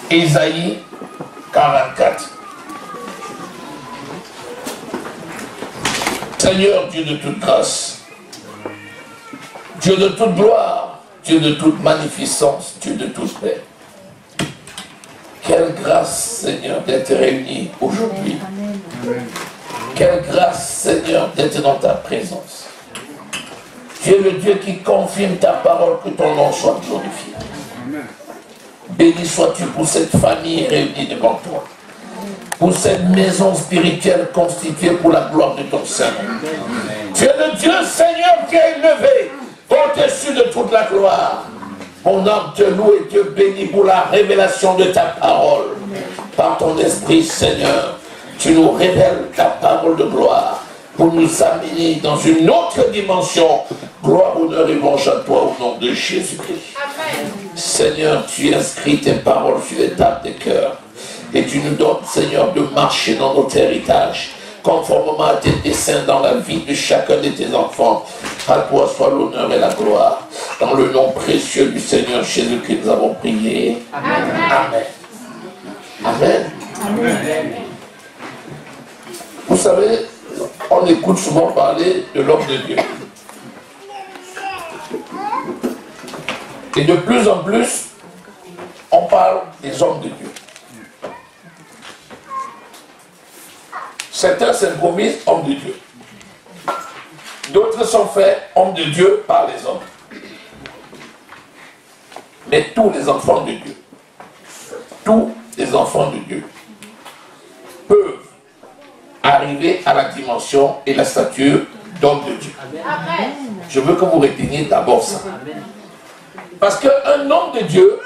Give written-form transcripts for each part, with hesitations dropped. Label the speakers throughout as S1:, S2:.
S1: Ésaïe 44. Seigneur Dieu de toute grâce, Dieu de toute gloire, Dieu de toute magnificence, Dieu de toute paix. Quelle grâce, Seigneur, d'être réunis aujourd'hui. Quelle grâce, Seigneur, d'être dans ta présence. Tu es le Dieu qui confirme ta parole, que ton nom soit glorifié. Béni sois-tu pour cette famille réunie devant toi. Pour cette maison spirituelle constituée pour la gloire de ton Saint. Tu es le Dieu, Seigneur, qui est élevé au-dessus de toute la gloire. Mon âme te loue et te bénit pour la révélation de ta parole. Par ton esprit, Seigneur, tu nous révèles ta parole de gloire pour nous amener dans une autre dimension. Gloire, honneur et louange à toi au nom de Jésus-Christ. Seigneur, tu inscris tes paroles sur les tables des cœurs. Et tu nous donnes, Seigneur, de marcher dans notre héritage, conformément à tes desseins dans la vie de chacun de tes enfants. À toi soit l'honneur et la gloire. Dans le nom précieux du Seigneur Jésus-Christ, nous avons prié. Amen. Amen. Amen. Vous savez, on écoute souvent parler de l'homme de Dieu. Et de plus en plus, on parle des hommes de Dieu. Certains s'improvisent hommes de Dieu. D'autres sont faits hommes de Dieu par les hommes. Mais tous les enfants de Dieu, tous les enfants de Dieu peuvent arriver à la dimension et la stature d'homme de Dieu. Amen. Je veux que vous reteniez d'abord ça. Parce qu'un homme de Dieu,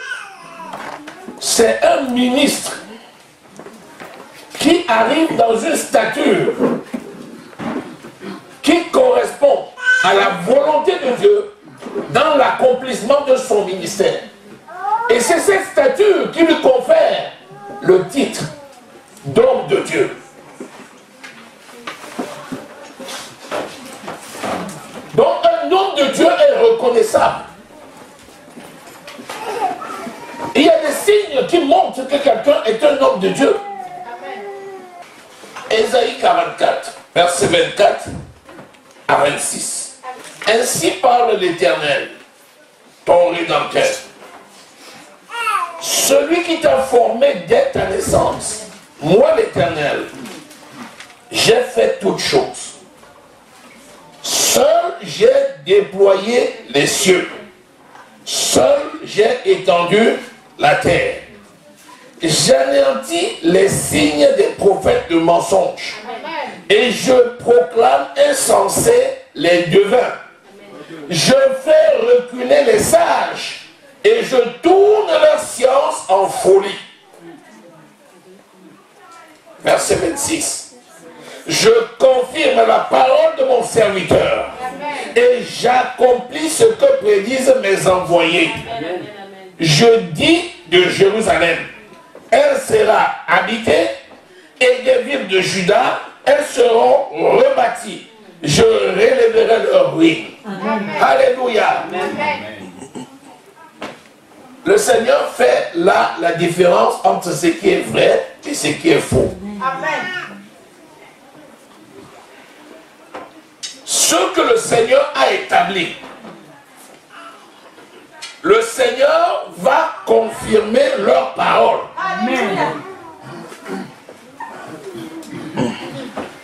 S1: c'est un ministre qui arrive dans une stature qui correspond à la volonté de Dieu dans l'accomplissement de son ministère. Et c'est cette stature qui lui confère le titre d'homme de Dieu. Donc un homme de Dieu est reconnaissable. Il y a des signes qui montrent que quelqu'un est un homme de Dieu. Ésaïe 44, verset 24 à 26. Ainsi parle l'Éternel, ton Rédempteur. Celui qui t'a formé dès ta naissance, moi l'Éternel, j'ai fait toutes choses. Seul j'ai déployé les cieux. Seul j'ai étendu la terre. J'anéantis les signes des prophètes de mensonges. Et je proclame insensés les devins. Je fais reculer les sages. Et je tourne leur science en folie. Verset 26. Je confirme la parole de mon serviteur. Et j'accomplis ce que prédisent mes envoyés. Je dis de Jérusalem, elle sera habitée, et des villes de Juda, elles seront rebâties. Je relèverai leurs ruines. Alléluia. Le Seigneur fait là la différence entre ce qui est vrai et ce qui est faux. Amen. Ce que le Seigneur a établi, le Seigneur va confirmer leur parole. Amen.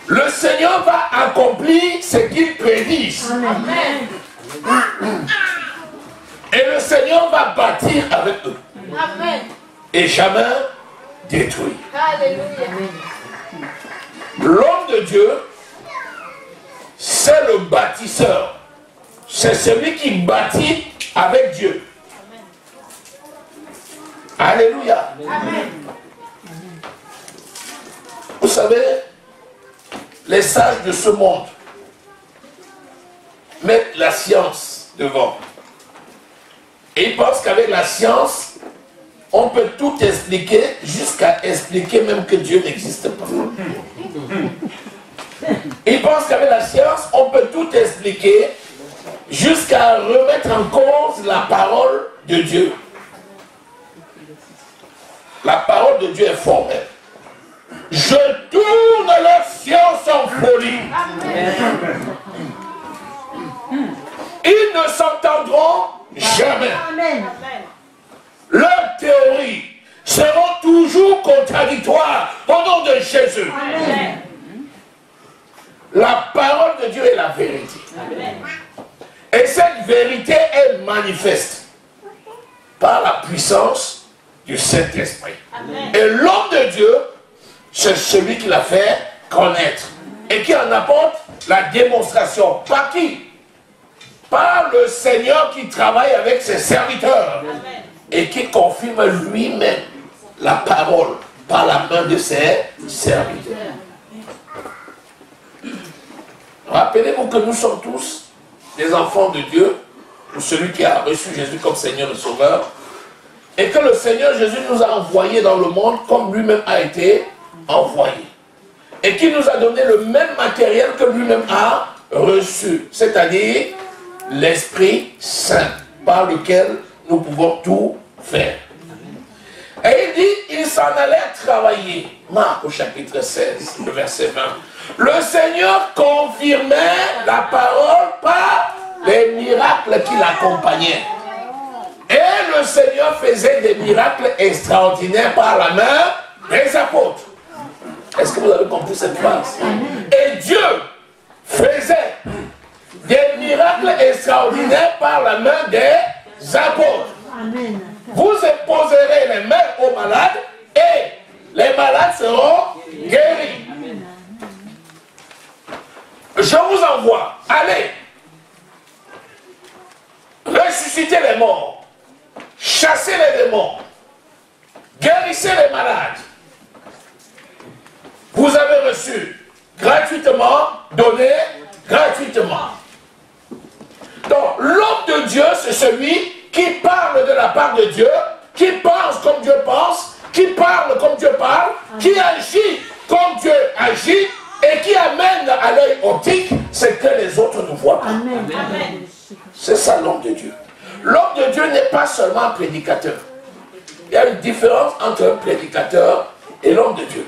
S1: Le Seigneur va accomplir ce qu'il prédit. Amen. Et le Seigneur va bâtir avec eux. Amen. Et jamais détruire. Alléluia. L'homme de Dieu, c'est le bâtisseur. C'est celui qui bâtit avec Dieu. Amen. Alléluia. Amen. Vous savez, les sages de ce monde mettent la science devant. Et ils pensent qu'avec la science, on peut tout expliquer, jusqu'à expliquer même que Dieu n'existe pas. Ils pensent qu'avec la science, on peut tout expliquer, jusqu'à remettre en cause la parole de Dieu. la parole de Dieu est formelle. Je tourne leur science en folie. Ils ne s'entendront jamais. Leurs théories seront toujours contradictoires au nom de Jésus. Amen. La parole de Dieu est la vérité. Amen. Et cette vérité est manifeste par la puissance du Saint-Esprit. Et l'homme de Dieu, c'est celui qui l'a fait connaître et qui en apporte la démonstration. Par qui? Par le Seigneur qui travaille avec ses serviteurs. Amen. Et qui confirme lui-même la parole par la main de ses serviteurs. Rappelez-vous que nous sommes tous des enfants de Dieu, ou celui qui a reçu Jésus comme Seigneur et Sauveur, et que le Seigneur Jésus nous a envoyés dans le monde comme lui-même a été envoyé. Et qui nous a donné le même matériel que lui-même a reçu, c'est-à-dire l'Esprit Saint, par lequel nous pouvons tout faire. Et il dit, il s'en allait travailler. Marc au chapitre 16, le verset 20. Le Seigneur confirmait la parole par les miracles qui l'accompagnaient. Et le Seigneur faisait des miracles extraordinaires par la main des apôtres. Est-ce que vous avez compris cette phrase? Et Dieu faisait des miracles extraordinaires par la main des apôtres. Amen. Vous imposerez les mains aux malades et les malades seront guéris. Amen. Je vous envoie, allez, ressuscitez les morts, chassez les démons, guérissez les malades. Vous avez reçu gratuitement, donné gratuitement. Donc l'homme de Dieu, c'est celui qui parle de la part de Dieu, qui pense comme Dieu pense, qui parle comme Dieu parle, qui agit comme Dieu agit, et qui amène à l'œil optique ce que les autres ne voient pas. C'est ça l'homme de Dieu. L'homme de Dieu n'est pas seulement un prédicateur. Il y a une différence entre un prédicateur et l'homme de Dieu.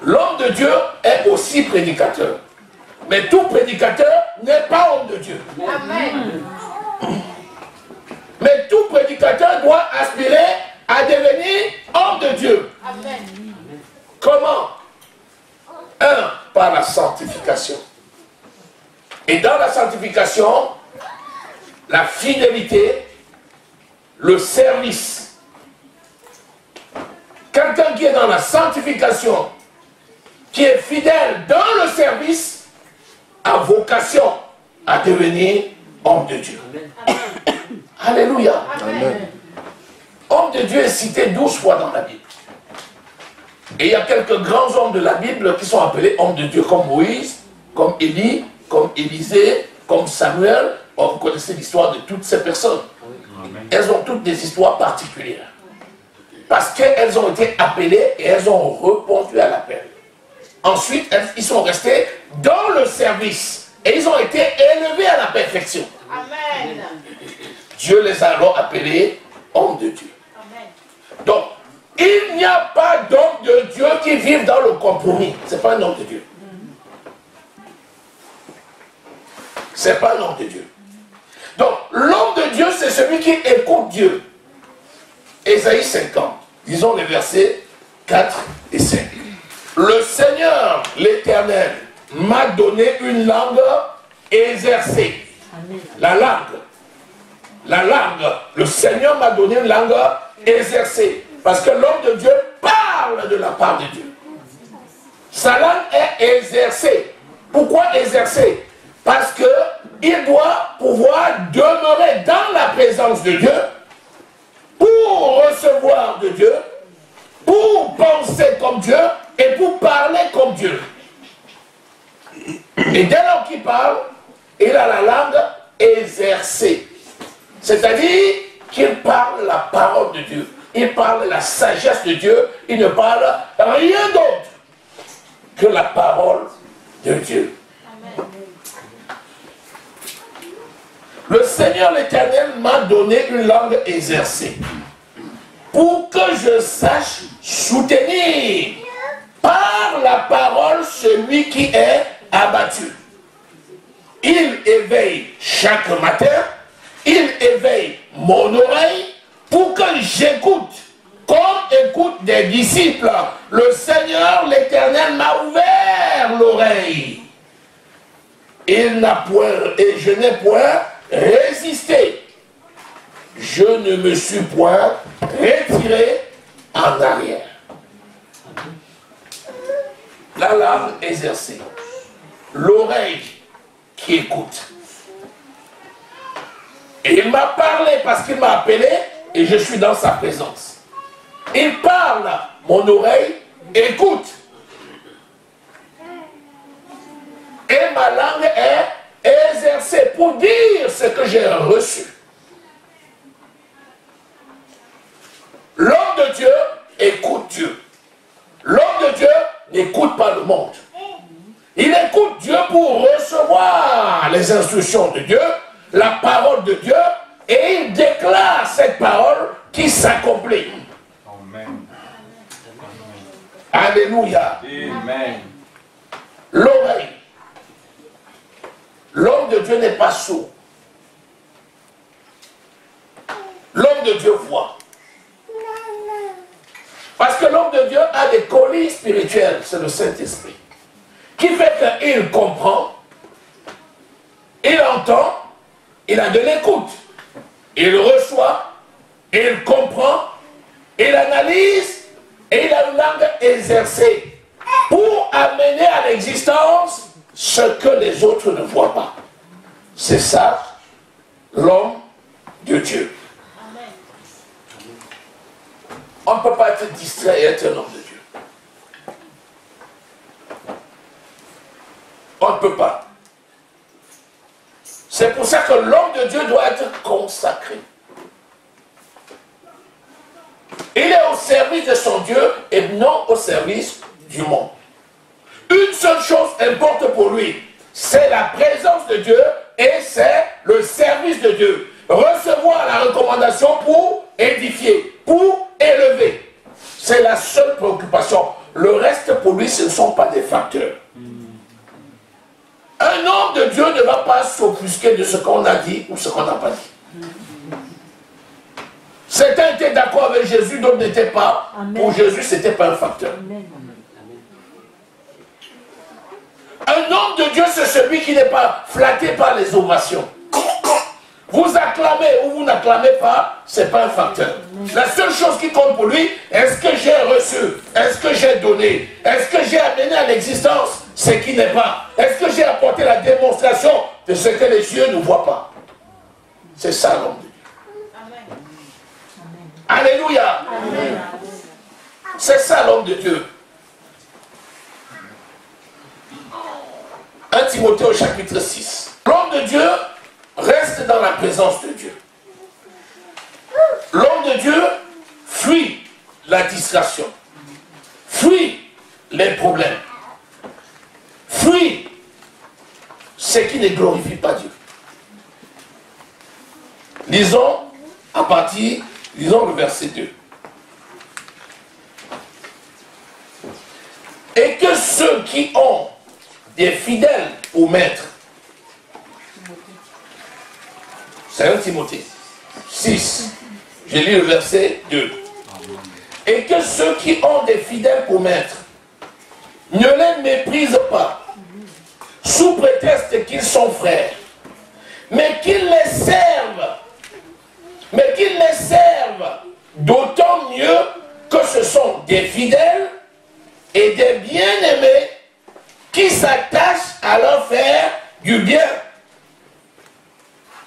S1: L'homme de Dieu est aussi prédicateur. Mais tout prédicateur n'est pas homme de Dieu. Amen. Mais tout prédicateur doit aspirer à devenir homme de Dieu. Amen. Comment? Un, par la sanctification. Et dans la sanctification, la fidélité, le service. Quelqu'un qui est dans la sanctification, qui est fidèle dans le service, a vocation à devenir homme de Dieu. Amen. Alléluia. Amen. Homme de Dieu est cité 12 fois dans la Bible. Et il y a quelques grands hommes de la Bible qui sont appelés hommes de Dieu, comme Moïse, comme Élie, comme Élisée, comme Samuel. Oh, vous connaissez l'histoire de toutes ces personnes. Amen. Elles ont toutes des histoires particulières. Parce qu'elles ont été appelées et elles ont répondu à l'appel. Ensuite, ils sont restés dans le service et ils ont été élevés à la perfection. Amen. Dieu les a alors appelés hommes de Dieu. Amen. Donc, il n'y a pas d'homme de Dieu qui vive dans le compromis. Ce n'est pas un homme de Dieu. Ce n'est pas un homme de Dieu. Donc, l'homme de Dieu, c'est celui qui écoute Dieu. Ésaïe 50, disons les versets 4 et 5. Le Seigneur, l'Éternel, m'a donné une langue exercée. Amen. La langue, le Seigneur m'a donné une langue exercée. Parce que l'homme de Dieu parle de la part de Dieu. Sa langue est exercée. Pourquoi exercée? Parce qu'il doit pouvoir demeurer dans la présence de Dieu pour recevoir de Dieu, pour penser comme Dieu et pour parler comme Dieu. Et dès lors qu'il parle, il a la langue exercée. C'est-à-dire qu'il parle la parole de Dieu. Il parle la sagesse de Dieu. Il ne parle rien d'autre que la parole de Dieu. Amen. Le Seigneur l'Éternel m'a donné une langue exercée pour que je sache soutenir par la parole celui qui est abattu. Il éveille chaque matin, il éveille mon oreille pour que j'écoute, comme écoute des disciples. Le Seigneur, l'Éternel, m'a ouvert l'oreille. Il n'a point, et je n'ai point résisté. Je ne me suis point retiré en arrière. La langue exercée, l'oreille qui écoute. Et il m'a parlé parce qu'il m'a appelé et je suis dans sa présence. Il parle, mon oreille écoute. Et ma langue est exercée pour dire ce que j'ai reçu. L'homme de Dieu écoute Dieu. L'homme de Dieu n'écoute pas le monde. Il écoute Dieu pour recevoir les instructions de Dieu, la parole de Dieu, et il déclare cette parole qui s'accomplit. Amen. Alléluia. Amen. L'oreille. L'homme de Dieu n'est pas sourd. L'homme de Dieu voit. Parce que l'homme de Dieu a des colis spirituels, c'est le Saint-Esprit, qui fait qu'il comprend, il entend, il a de l'écoute, il reçoit, il comprend, il analyse et il a une langue exercée pour amener à l'existence ce que les autres ne voient pas. C'est ça, l'homme de Dieu. On ne peut pas être distrait et être un homme de Dieu. On ne peut pas. C'est pour ça que l'homme de Dieu doit être consacré. Il est au service de son Dieu et non au service du monde. Une seule chose importe pour lui, c'est la présence de Dieu et c'est le service de Dieu. Recevoir la recommandation pour édifier, pour élever. C'est la seule préoccupation. Le reste pour lui, ce ne sont pas des facteurs. Un homme de Dieu ne va pas s'offusquer de ce qu'on a dit ou ce qu'on n'a pas dit. Certains étaient d'accord avec Jésus, d'autres n'étaient pas. Amen. Pour Jésus, ce n'était pas un facteur. Amen. Un homme de Dieu, c'est celui qui n'est pas flatté par les ovations. Vous acclamez ou vous n'acclamez pas, ce n'est pas un facteur. La seule chose qui compte pour lui, est-ce que j'ai reçu? Est-ce que j'ai donné? Est-ce que j'ai amené à l'existence ce qui n'est pas? Est-ce que j'ai apporté la démonstration de ce que les yeux ne voient pas? C'est ça l'homme de Dieu. Amen. Alléluia. Amen. C'est ça l'homme de Dieu. 1 Timothée au chapitre 6. L'homme de Dieu reste dans la présence de Dieu. L'homme de Dieu fuit la distraction, fuit les problèmes, fuit ce qui ne glorifie pas Dieu. Lisons lisons le verset 2. Et que ceux qui ont des fidèles au maître, c'est 1 Timothée 6, je lis le verset 2. Et que ceux qui ont des fidèles pour maître ne les méprisent pas, sous prétexte qu'ils sont frères, mais qu'ils les servent. Mais qu'ils les servent d'autant mieux que ce sont des fidèles et des bien-aimés qui s'attachent à leur faire du bien.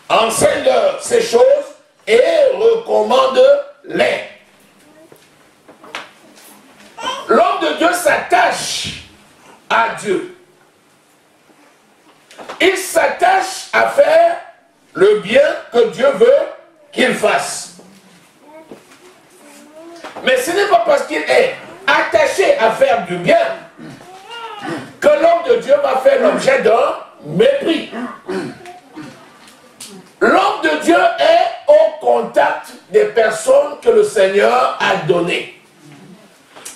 S1: Enseigne-leur ces choses et recommande-les. L'homme de Dieu s'attache à Dieu. Il s'attache à faire le bien que Dieu veut qu'il fasse. Mais ce n'est pas parce qu'il est attaché à faire du bien que l'homme de Dieu va faire l'objet d'un mépris. L'homme de Dieu est au contact des personnes que le Seigneur a données.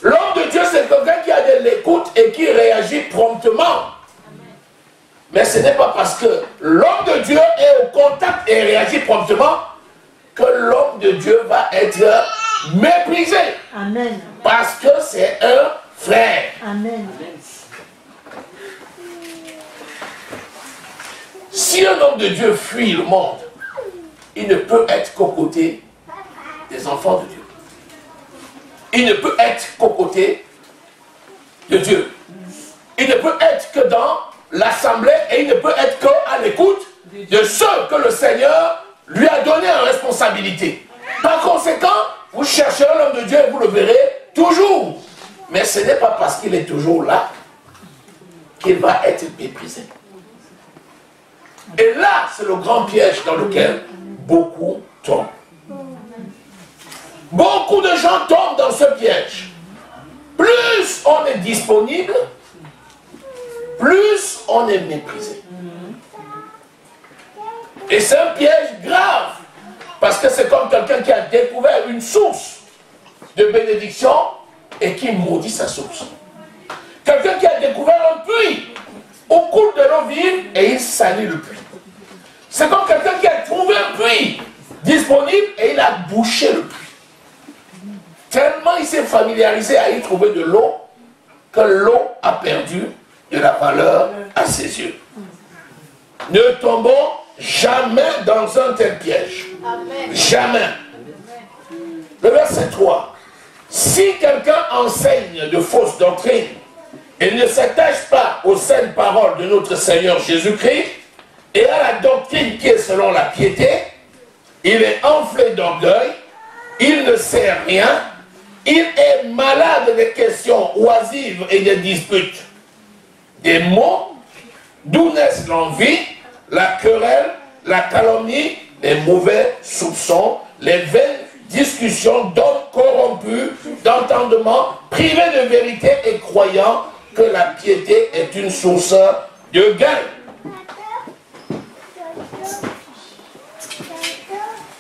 S1: L'homme de Dieu, c'est quelqu'un qui a de l'écoute et qui réagit promptement. Mais ce n'est pas parce que l'homme de Dieu est au contact et réagit promptement que l'homme de Dieu va être méprisé.
S2: Amen.
S1: Parce que c'est un frère.
S2: Amen.
S1: Si un homme de Dieu fuit le monde, il ne peut être qu'aux côtés des enfants de Dieu. Il ne peut être qu'aux côtés de Dieu. Il ne peut être que dans l'assemblée et il ne peut être qu'à l'écoute de ceux que le Seigneur lui a donné en responsabilité. Par conséquent, vous chercherez l'homme de Dieu et vous le verrez toujours. Mais ce n'est pas parce qu'il est toujours là qu'il va être méprisé. Et là, c'est le grand piège dans lequel beaucoup tombent. Beaucoup de gens tombent dans ce piège. Plus on est disponible, plus on est méprisé. Et c'est un piège grave. Parce que c'est comme quelqu'un qui a découvert une source de bénédiction et qui maudit sa source. Quelqu'un qui a découvert un puits au cours de l'eau vive et il salit le puits. C'est comme quelqu'un qui a trouvé un puits disponible et il a bouché le puits. Tellement il s'est familiarisé à y trouver de l'eau que l'eau a perdu de la valeur à ses yeux. Ne tombons jamais dans un tel piège. Amen. Jamais. Le verset 3. Si quelqu'un enseigne de fausses doctrines et ne s'attache pas aux saintes paroles de notre Seigneur Jésus-Christ et à la doctrine qui est selon la piété, il est enflé d'orgueil, il ne sait rien, il est malade des questions oisives et des disputes, des mots, d'où naissent l'envie, la querelle, la calomnie, les mauvais soupçons, les vaines discussions d'hommes corrompus, d'entendement, privés de vérité et croyant que la piété est une source de gain.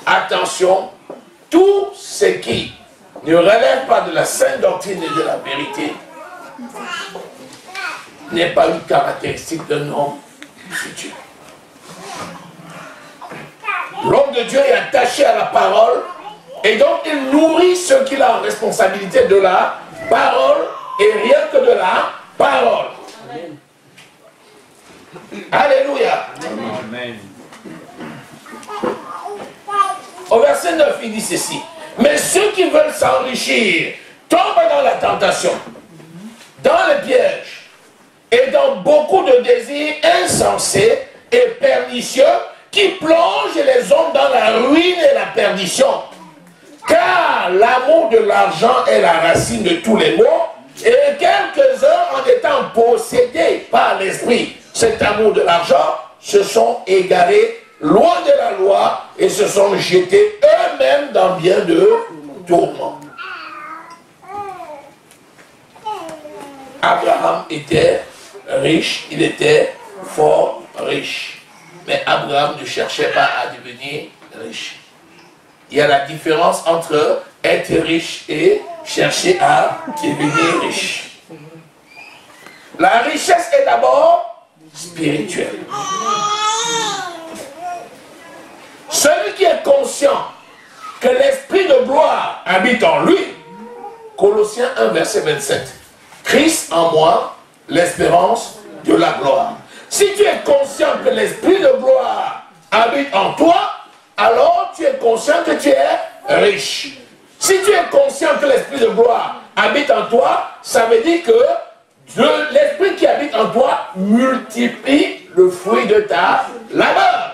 S1: Attention, tout ce qui ne relève pas de la sainte doctrine et de la vérité n'est pas une caractéristique d'un homme de Dieu. L'homme de Dieu est attaché à la parole et donc il nourrit ceux qu'il a en responsabilité de la parole et rien que de la parole. Amen. Alléluia. Amen. Au verset 9, il dit ceci. Mais ceux qui veulent s'enrichir tombent dans la tentation, dans le piège et dans beaucoup de désirs insensés et pernicieux qui plongent les hommes dans la ruine et la perdition. Car l'amour de l'argent est la racine de tous les maux et quelques-uns, en étant possédés par l'esprit, cet amour de l'argent, se sont égarés loin de la loi et se sont jetés eux-mêmes dans bien de tourments. Abraham était riche, il était fort riche. Mais Abraham ne cherchait pas à devenir riche. Il y a la différence entre être riche et chercher à devenir riche. La richesse est d'abord spirituelle. Celui qui est conscient que l'esprit de gloire habite en lui, Colossiens 1, verset 27, Christ en moi, l'espérance de la gloire. Si tu es conscient que l'esprit de gloire habite en toi, alors tu es conscient que tu es riche. Si tu es conscient que l'esprit de gloire habite en toi, ça veut dire que l'esprit qui habite en toi multiplie le fruit de ta labeur.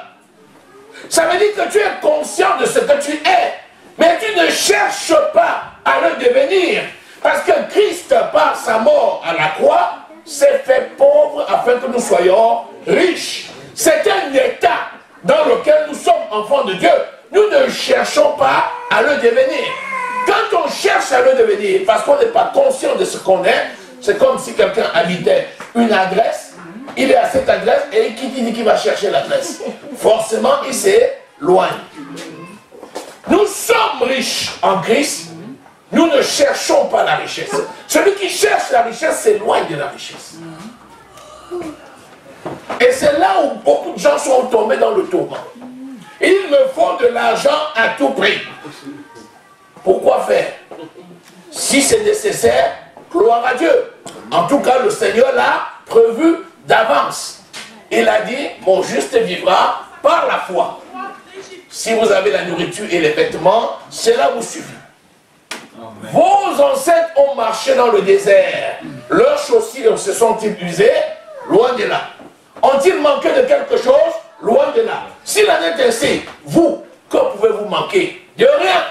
S1: Ça veut dire que tu es conscient de ce que tu es, mais tu ne cherches pas à le devenir. Parce que Christ, par sa mort à la croix, s'est fait pauvre afin que nous soyons riches. C'est un état dans lequel nous sommes enfants de Dieu. Nous ne cherchons pas à le devenir. Quand on cherche à le devenir, parce qu'on n'est pas conscient de ce qu'on est, c'est comme si quelqu'un habitait une adresse, il est à cette adresse et qui dit qu'il va chercher l'adresse. Forcément, il s'éloigne. Nous sommes riches en Christ. Nous ne cherchons pas la richesse. Celui qui cherche la richesse s'éloigne de la richesse. Et c'est là où beaucoup de gens sont tombés dans le tourment. Il me faut de l'argent à tout prix. Pourquoi faire? Si c'est nécessaire, gloire à Dieu. En tout cas, le Seigneur l'a prévu d'avance. Il a dit, mon juste vivra par la foi. Si vous avez la nourriture et les vêtements, cela vous suffit. Vos ancêtres ont marché dans le désert. Leurs chaussures se sont-ils usées? Loin de là. Ont-ils manqué de quelque chose? Loin de là. S'il en est ainsi, vous, que pouvez-vous manquer? De rien.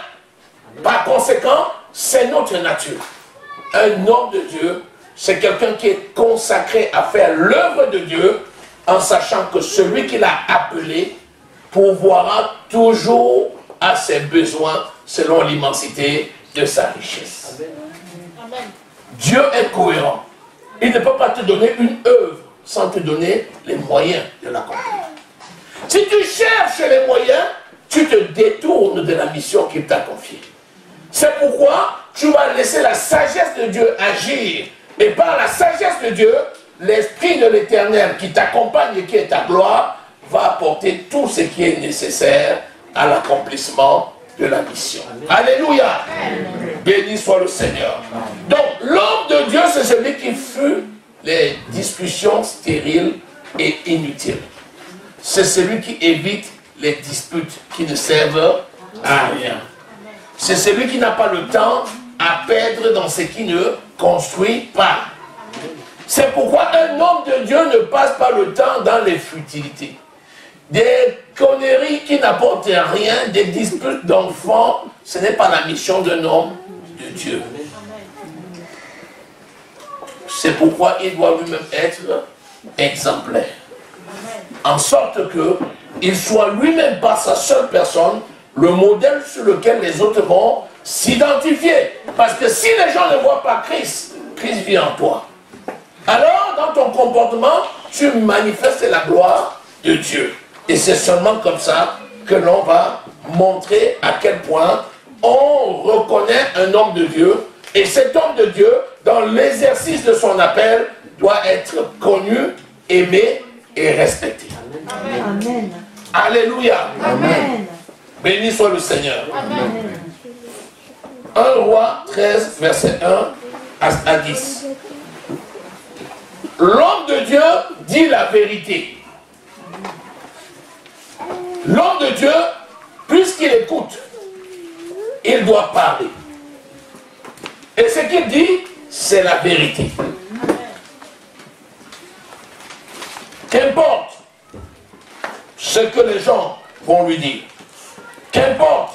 S1: Par conséquent, c'est notre nature. Un homme de Dieu, c'est quelqu'un qui est consacré à faire l'œuvre de Dieu en sachant que celui qui l'a appelé pourvoira toujours à ses besoins selon l'immensité de sa richesse. Amen. Dieu est cohérent. Il ne peut pas te donner une œuvre sans te donner les moyens de l'accomplir. Si tu cherches les moyens, tu te détournes de la mission qu'il t'a confiée. C'est pourquoi tu vas laisser la sagesse de Dieu agir. Et par la sagesse de Dieu, l'Esprit de l'Éternel qui t'accompagne et qui est ta gloire, va apporter tout ce qui est nécessaire à l'accomplissement de la mission. Alléluia. Béni soit le Seigneur. Donc, l'homme de Dieu, c'est celui qui fuit les discussions stériles et inutiles. C'est celui qui évite les disputes qui ne servent à rien. C'est celui qui n'a pas le temps à perdre dans ce qui ne construit pas. C'est pourquoi un homme de Dieu ne passe pas le temps dans les futilités. Des conneries qui n'apportent rien, des disputes d'enfants, ce n'est pas la mission d'un homme de Dieu. C'est pourquoi il doit lui-même être exemplaire. En sorte qu'il soit lui-même par sa seule personne le modèle sur lequel les autres vont s'identifier. Parce que si les gens ne voient pas Christ, Christ vit en toi. Alors, dans ton comportement, tu manifestes la gloire de Dieu. Et c'est seulement comme ça que l'on va montrer à quel point on reconnaît un homme de Dieu. Et cet homme de Dieu, dans l'exercice de son appel, doit être connu, aimé et respecté. Amen. Alléluia. Amen. Béni soit le Seigneur. Amen. 1 Roi 13, verset 1 à 10. L'homme de Dieu dit la vérité. L'homme de Dieu, puisqu'il écoute, il doit parler. Et ce qu'il dit, c'est la vérité. Qu'importe ce que les gens vont lui dire. Qu'importe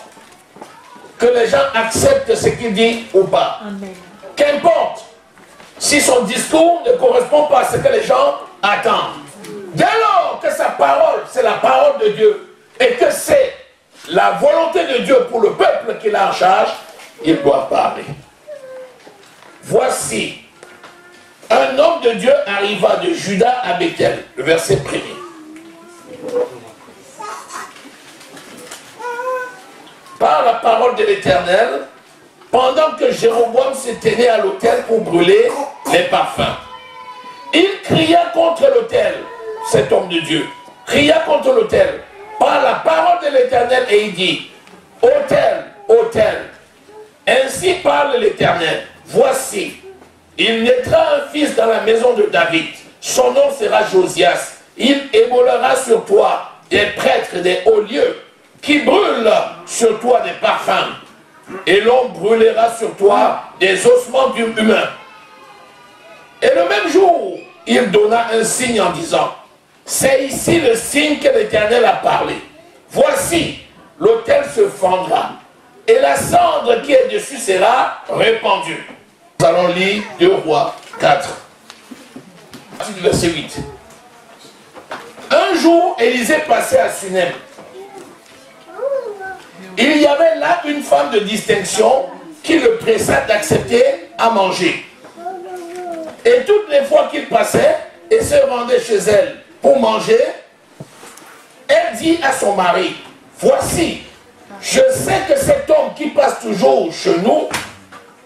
S1: que les gens acceptent ce qu'il dit ou pas. Qu'importe si son discours ne correspond pas à ce que les gens attendent. Dès lors que sa parole, c'est la parole de Dieu, et que c'est la volonté de Dieu pour le peuple qu'il a en charge, il doit parler. Voici, un homme de Dieu arriva de Juda à Bethel, le verset 1er. Par la parole de l'Éternel, pendant que Jéroboam se tenait à l'autel pour brûler les parfums, il cria contre l'autel, cet homme de Dieu, cria contre l'autel, par la parole de l'Éternel, et il dit, autel, autel, ainsi parle l'Éternel, voici, il naîtra un fils dans la maison de David, son nom sera Josias, il émolera sur toi des prêtres des hauts lieux, qui brûlent sur toi des parfums, et l'on brûlera sur toi des ossements humains. Et le même jour, il donna un signe en disant, c'est ici le signe que l'Éternel a parlé. Voici, l'autel se fendra, et la cendre qui est dessus sera répandue. Nous allons lire 2 Rois 4, verset 8. Un jour, Élisée passait à Sunem. Il y avait là une femme de distinction qui le pressa d'accepter à manger. Et toutes les fois qu'il passait et se rendait chez elle pour manger, elle dit à son mari, voici, Je sais que cet homme qui passe toujours chez nous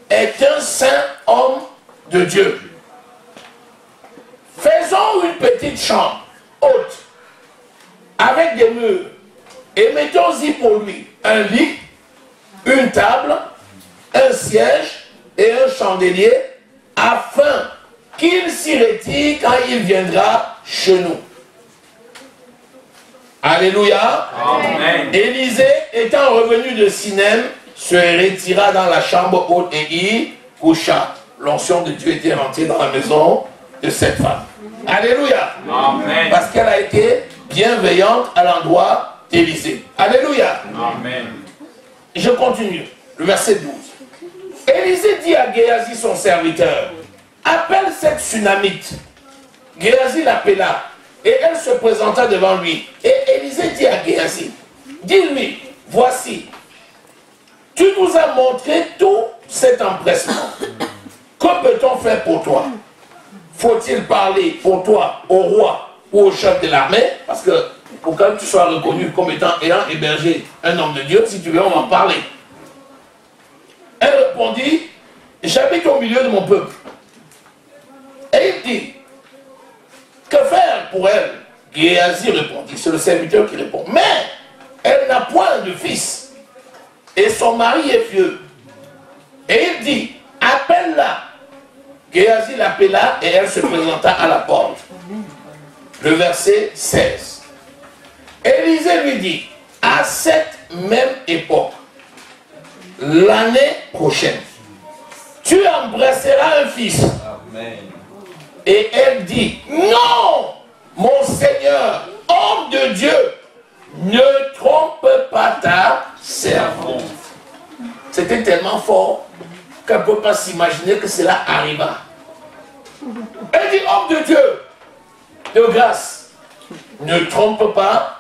S1: est un saint homme de Dieu. Faisons une petite chambre haute avec des murs et mettons-y pour lui un lit, une table, un siège et un chandelier afin qu'il s'y retire quand il viendra chez nous. Alléluia. Amen. Élisée, étant revenu de Sinem, se retira dans la chambre haute et y coucha. L'onction de Dieu était rentrée dans la maison de cette femme. Alléluia. Amen. Parce qu'elle a été bienveillante à l'endroit d'Élisée. Alléluia. Amen. Je continue. Le verset 12. Élisée dit à Géasi son serviteur, appelle cette Sunamite. Géasi l'appela et elle se présenta devant lui. Et Élisée dit à Géasi, dis-lui, voici, tu nous as montré tout cet empressement. Que peut-on faire pour toi? Faut-il parler pour toi au roi ou au chef de l'armée? Parce que pour que tu sois reconnu comme ayant hébergé un homme de Dieu, si tu veux, on va en parler. Elle répondit, j'habite au milieu de mon peuple. Et il dit, que faire pour elle? Géasi répondit, c'est le serviteur qui répond, mais elle n'a point de fils et son mari est vieux. Et il dit, appelle-la. Géasi l'appela et elle se présenta à la porte. Le verset 16. Élisée lui dit, à cette même époque, l'année prochaine, tu embrasseras un fils. Amen. Et elle dit, non, mon Seigneur, homme de Dieu, ne trompe pas ta servante. C'était tellement fort qu'elle ne peut pas s'imaginer que cela arriva. Elle dit, homme de Dieu, de grâce, ne trompe pas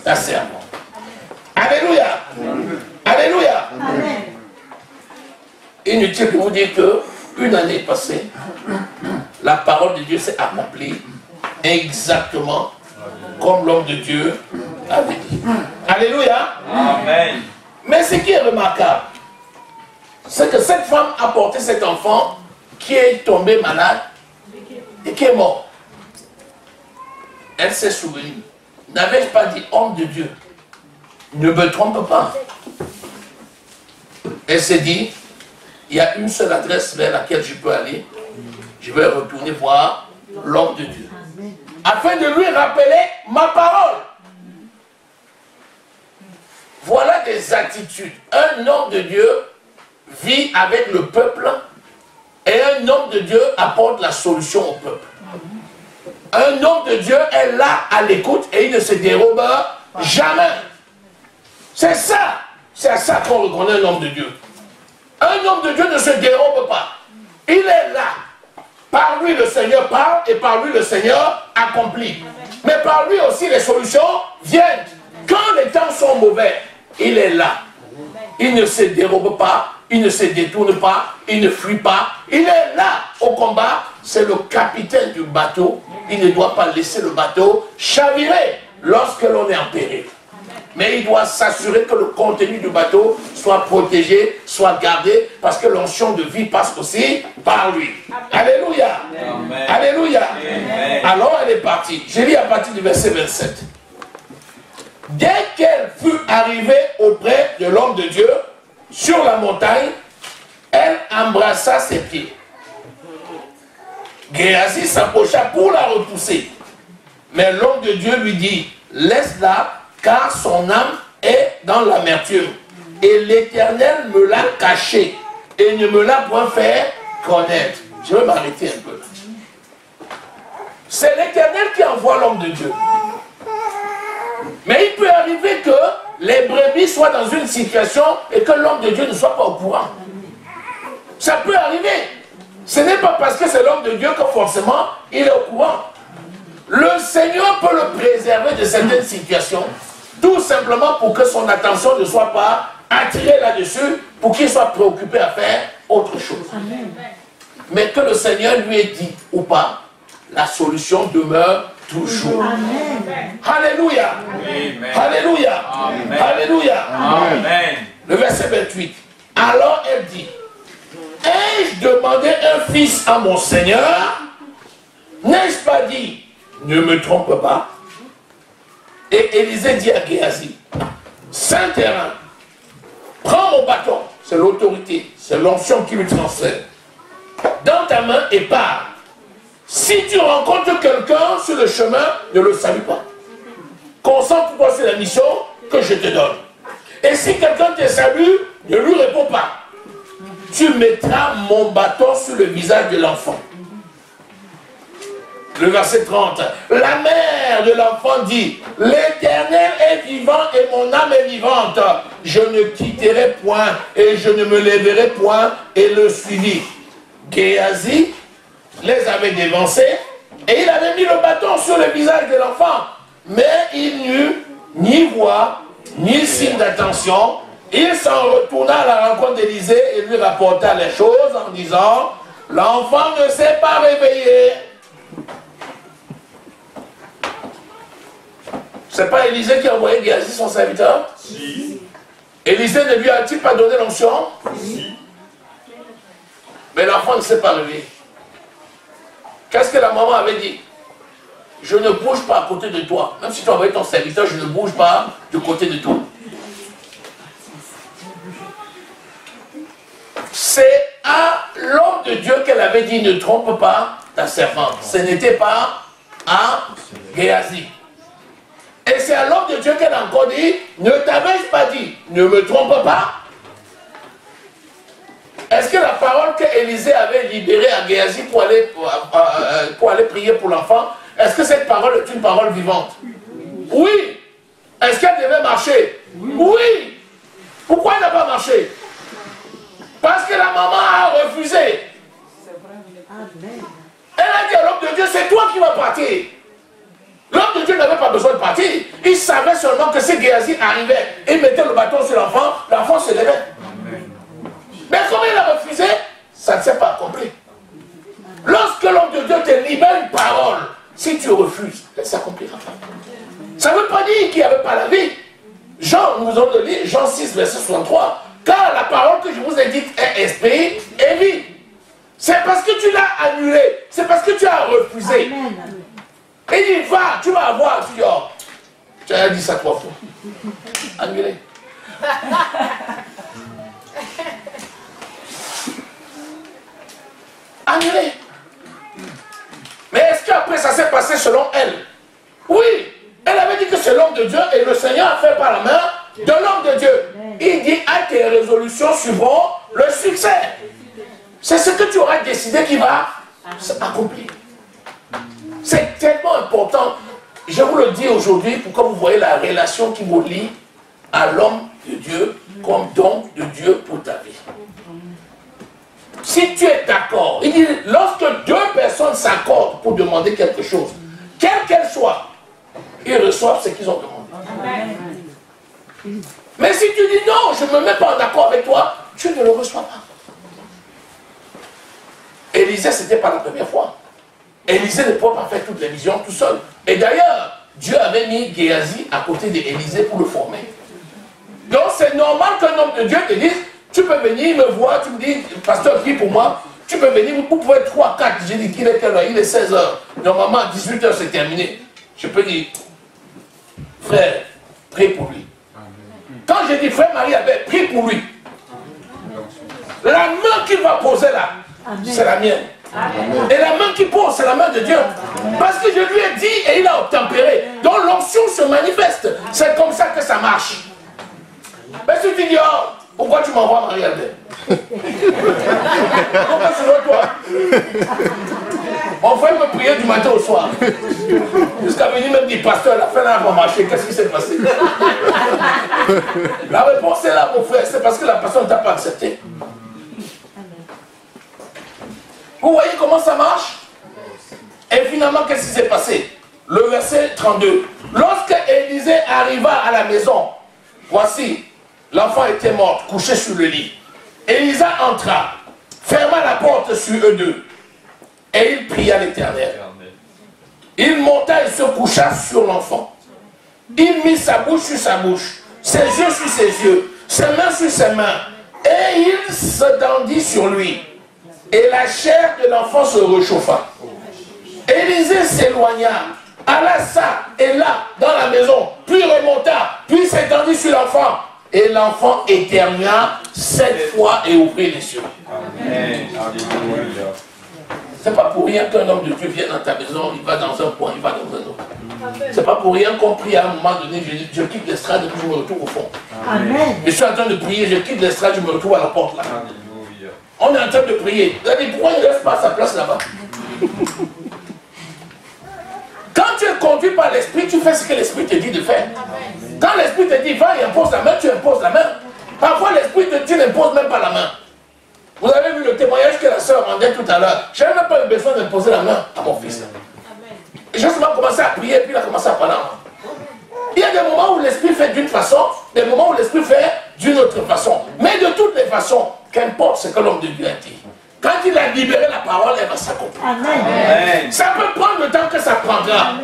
S1: ta servante. Alléluia. Amen. Alléluia. Amen. Inutile de vous dire que une année passée, la parole de Dieu s'est accomplie exactement comme l'homme de Dieu avait dit. Alléluia. Amen. Mais ce qui est remarquable, c'est que cette femme a porté cet enfant qui est tombé malade et qui est mort. Elle s'est souvenue. N'avais-je pas dit, homme de Dieu, ne me trompe pas. Elle s'est dit, il y a une seule adresse vers laquelle je peux aller. Je vais retourner voir l'homme de Dieu. Afin de lui rappeler ma parole. Voilà des attitudes. Un homme de Dieu vit avec le peuple et un homme de Dieu apporte la solution au peuple. Un homme de Dieu est là à l'écoute et il ne se dérobe jamais. C'est ça. C'est à ça qu'on reconnaît un homme de Dieu. Un homme de Dieu ne se dérobe pas. Il est là. Par lui, le Seigneur parle et par lui, le Seigneur accomplit. Mais par lui aussi, les solutions viennent. Quand les temps sont mauvais, il est là. Il ne se dérobe pas, il ne se détourne pas, il ne fuit pas. Il est là au combat. C'est le capitaine du bateau. Il ne doit pas laisser le bateau chavirer lorsque l'on est en péril. Mais il doit s'assurer que le contenu du bateau soit protégé, soit gardé, parce que l'onction de vie passe aussi par lui. Alléluia. Amen. Alléluia. Amen. Alors elle est partie. Je lis à partir du verset 27. Dès qu'elle fut arrivée auprès de l'homme de Dieu, sur la montagne, elle embrassa ses pieds. Géasi s'approcha pour la repousser. Mais l'homme de Dieu lui dit, laisse-la, car son âme est dans l'amertume. Et l'Éternel me l'a caché et ne me l'a point fait connaître. Je vais m'arrêter un peu. C'est l'Éternel qui envoie l'homme de Dieu. Mais il peut arriver que les brebis soient dans une situation et que l'homme de Dieu ne soit pas au courant. Ça peut arriver. Ce n'est pas parce que c'est l'homme de Dieu que forcément il est au courant. Le Seigneur peut le préserver de certaines situations, tout simplement pour que son attention ne soit pas attirée là-dessus, pour qu'il soit préoccupé à faire autre chose. Amen. Mais que le Seigneur lui ait dit ou pas, la solution demeure toujours.
S2: Amen.
S1: Alléluia.
S3: Amen.
S1: Alléluia.
S3: Amen.
S1: Alléluia.
S3: Amen.
S1: Le verset 28. Alors elle dit, ai-je demandé un fils à mon Seigneur? N'ai-je pas dit, ne me trompe pas? Et Élisée dit à Géasi, Saint-Terrain, prends mon bâton, c'est l'autorité, c'est l'onction qui lui transfère, dans ta main et pars. Si tu rencontres quelqu'un sur le chemin, ne le salue pas. Concentre-toi sur la mission que je te donne. Et si quelqu'un te salue, ne lui réponds pas. Tu mettras mon bâton sur le visage de l'enfant. Le verset 30. La mère de l'enfant dit, l'Éternel est vivant et mon âme est vivante. Je ne quitterai point et je ne me lèverai point, et le suivit. Géasi les avait dévancés et il avait mis le bâton sur le visage de l'enfant. Mais il n'eut ni voix, ni signe d'attention. Il s'en retourna à la rencontre d'Élisée et lui rapporta les choses en disant, l'enfant ne s'est pas réveillé. C'est pas Élisée qui a envoyé Géasi son serviteur?
S3: Si.
S1: Élisée ne lui a-t-il pas donné l'onction?
S3: Si.
S1: Mais l'enfant ne s'est pas levé. Qu'est-ce que la maman avait dit? Je ne bouge pas à côté de toi. Même si tu as envoyé ton serviteur, je ne bouge pas du côté de toi. C'est à l'homme de Dieu qu'elle avait dit, ne trompe pas ta servante. Ce n'était pas à Géasi. Et c'est à l'homme de Dieu qu'elle a encore dit, ne t'avais-je pas dit, ne me trompe pas? Est-ce que la parole qu'Élisée avait libérée à Géasi pour aller prier pour l'enfant, est-ce que cette parole est une parole vivante? Oui. Est-ce qu'elle devait marcher? Oui. Pourquoi elle n'a pas marché? Parce que la maman a refusé. Elle a dit à l'homme de Dieu, c'est toi qui vas partir. L'homme de Dieu n'avait pas besoin de partir. Il savait seulement que si Géasi arrivait et mettait le bâton sur l'enfant, l'enfant se levait. Mais comme il a refusé, ça ne s'est pas accompli. Lorsque l'homme de Dieu te libère une parole, si tu refuses, elle ne s'accomplira pas. Ça ne veut pas dire qu'il n'y avait pas la vie. Jean, nous allons le lire, Jean 6, verset 63. Car la parole que je vous ai dite est esprit et vie. C'est parce que tu l'as annulé. C'est parce que tu as refusé.
S2: Amen.
S1: Et il dit, va, tu vas avoir. Tu dis, oh, tu as dit ça 3 fois. Annulé. Annulé. Mais est-ce qu'après ça s'est passé selon elle? Oui. Elle avait dit que c'est l'homme de Dieu et le Seigneur a fait par la main de l'homme de Dieu. Il dit, à tes résolutions suivront le succès. C'est ce que tu auras décidé qui va s'accomplir. C'est tellement important. Je vous le dis aujourd'hui pour que vous voyez la relation qui vous lie à l'homme de Dieu comme don de Dieu pour ta vie. Si tu es d'accord, il dit, lorsque 2 personnes s'accordent pour demander quelque chose, quelle qu'elle soit, ils reçoivent ce qu'ils ont demandé. Amen. Mais si tu dis non, je ne me mets pas en accord avec toi, tu ne le reçois pas. Élisée, ce n'était pas la première fois. Élisée ne pouvait pas faire toutes les visions tout seul. Et d'ailleurs, Dieu avait mis Géasi à côté d'Élisée pour le former. Donc c'est normal qu'un homme de Dieu te dise, tu peux venir me voir, tu me dis, pasteur, prie pour moi, tu peux venir, vous pouvez être 3, 4, j'ai dit qu'il est quelle heure? Il est 16 h. Normalement, à 18 h, c'est terminé. Je peux dire, frère, prie pour lui. Quand je dis frère Marie-Abel, prie pour lui. La main qu'il va poser là, c'est la mienne. Amen. Et la main qu'il pose, c'est la main de Dieu. Parce que je lui ai dit et il a obtempéré. Donc l'onction se manifeste. C'est comme ça que ça marche. Mais si tu dis, oh, pourquoi tu m'envoies Marie-Albert? Pourquoi selon toi? On va me prier du matin au soir. Jusqu'à venir même dire, pasteur, la fin n'a pas marché. Qu'est-ce qui s'est passé? La réponse est là, mon frère. C'est parce que la personne ne t'a pas accepté. Vous voyez comment ça marche? Et finalement, qu'est-ce qui s'est passé? Le verset 32. Lorsque Élisée arriva à la maison, voici, l'enfant était mort, couché sur le lit. Élisa entra, ferma la porte sur eux deux, et il pria l'Éternel. Il monta et se coucha sur l'enfant. Il mit sa bouche sur sa bouche, ses yeux sur ses yeux, ses mains sur ses mains, et il se tendit sur lui. Et la chair de l'enfant se réchauffa. Élisée s'éloigna, alla ça et là dans la maison, puis remonta, puis s'étendit sur l'enfant. Et l'enfant éternua 7 fois et ouvrit les yeux. Amen. C'est pas pour rien qu'un homme de Dieu vient dans ta maison, il va dans un point, il va dans un autre. C'est pas pour rien qu'on prie à un moment donné, je quitte l'estrade et puis je me retrouve au fond. Amen. Je suis en train de prier, je quitte l'estrade, je me retrouve à la porte là. On est en train de prier. Vous allez dire, pourquoi il ne reste pas à sa place là-bas? Quand tu es conduit par l'esprit, tu fais ce que l'esprit te dit de faire. Amen. Quand l'esprit te dit, va et impose la main, tu imposes la main. Parfois l'esprit te dit, n'impose même pas la main. Vous avez vu le témoignage que la sœur rendait tout à l'heure. Je n'avais même pas eu besoin d'imposer la main à mon fils. J'ai seulement commencé à prier, puis il a commencé à parler. Il y a des moments où l'esprit fait d'une façon, des moments où l'esprit fait d'une autre façon. Mais de toutes les façons, qu'importe ce que l'homme de Dieu a dit. Quand il a libéré la parole, elle va s'accomplir. Ça peut prendre le temps que ça prendra.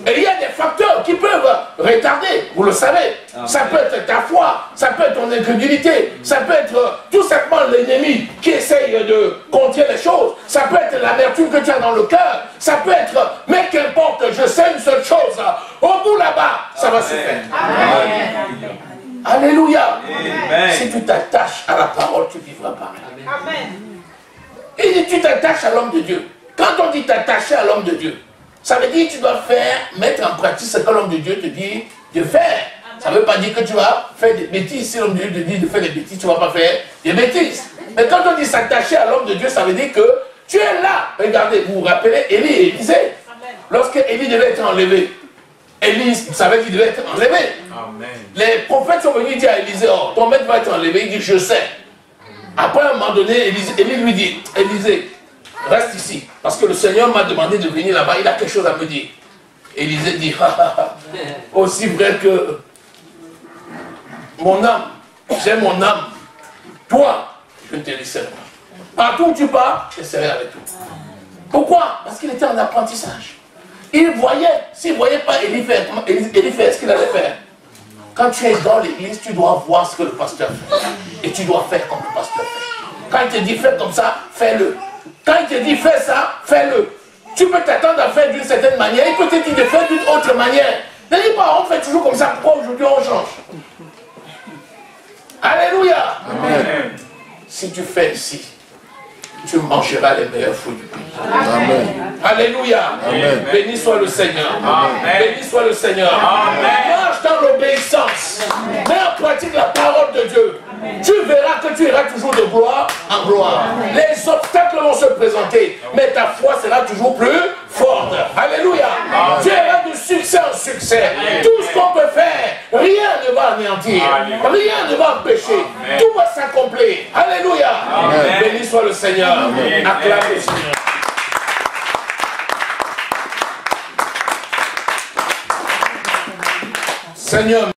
S1: Et il y a des facteurs qui peuvent retarder, vous le savez. Amen. Ça peut être ta foi, ça peut être ton incrédulité, ça peut être tout simplement l'ennemi qui essaye de contrer les choses, ça peut être l'amertume que tu as dans le cœur, ça peut être, mais qu'importe, je sais une seule chose, au bout là-bas, ça va se faire. Amen. Alléluia. Amen. Si tu t'attaches à la parole, tu vivras par elle. Amen. Et tu t'attaches à l'homme de Dieu. Quand on dit t'attacher à l'homme de Dieu, ça veut dire que tu dois mettre en pratique ce que l'homme de Dieu te dit de faire. Ça ne veut pas dire que tu vas faire des bêtises. Si l'homme de Dieu te dit de faire des bêtises, tu ne vas pas faire des bêtises. Mais quand on dit s'attacher à l'homme de Dieu, ça veut dire que tu es là. Regardez, vous vous rappelez Élie et Élisée. Lorsque Élie devait être enlevé, Élie savait qu'il devait être enlevé. Amen. Les prophètes sont venus dire à Élisée, oh, ton maître va être enlevé. Il dit, je sais. Après, à un moment donné, Élie lui dit, Élisée, reste ici, parce que le Seigneur m'a demandé de venir là-bas, il a quelque chose à me dire. Élisée dit, aussi vrai que mon âme, j'ai mon âme, toi, je te laisserai. Partout où tu pars, je serai avec toi. Pourquoi? Parce qu'il était en apprentissage. Il voyait, s'il ne voyait pas Élie faire ce qu'il allait faire. Quand tu es dans l'église, tu dois voir ce que le pasteur fait. Et tu dois faire comme le pasteur fait. Quand il te dit fais comme ça, fais-le. Quand il te dit fais ça, fais-le. Tu peux t'attendre à faire d'une certaine manière, il peut te dire de faire d'une autre manière. Ne dis pas, on fait toujours comme ça, pourquoi aujourd'hui on change? Alléluia. Amen. Si tu fais ici, tu mangeras les meilleurs fruits du pays. Amen. Alléluia. Amen. Béni soit le Seigneur. Amen. Béni soit le Seigneur. Amen. Marche dans l'obéissance. Mets en pratique la parole de Dieu. Amen. Tu verras que tu iras toujours de gloire en gloire. Amen. Les obstacles vont se présenter, mais ta foi sera toujours plus forte. Alléluia. Amen. Tu iras de succès en succès. Amen. Tout ce qu'on peut faire, rien ne va anéantir. Amen. Rien ne va empêcher. Amen. Tout va s'accomplir. Alléluia. Amen. Béni soit le Seigneur. Amen. Acclame le Seigneur. Seigneur.